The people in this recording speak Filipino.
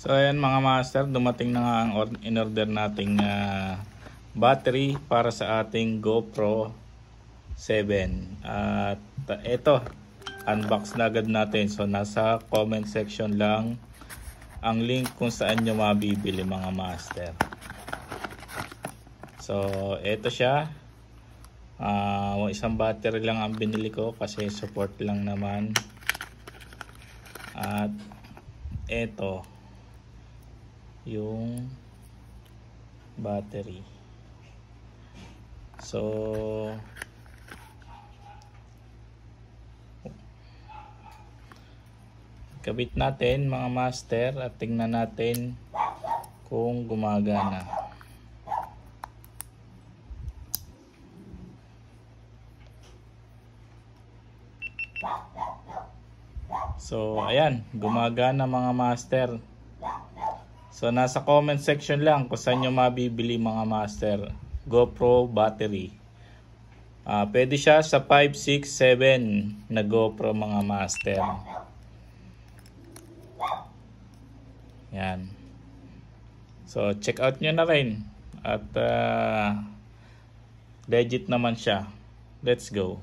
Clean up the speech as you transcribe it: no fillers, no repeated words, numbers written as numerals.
So ayan mga master, dumating na nga ang in-order nating battery para sa ating GoPro 7. At ito, unbox na agad natin. So nasa comment section lang ang link kung saan nyo mabibili mga master. So ito siya. Isang battery lang ang binili ko kasi support lang naman. At ito yung battery. So kabit natin mga master at tingnan natin kung gumagana. So ayan, gumagana mga master. So nasa comment section lang kung saan nyo mabibili mga master GoPro battery. Pwede siya sa 5, 6, 7 na GoPro mga master. Yan. So check out nyo na rin. At legit naman siya. Let's go.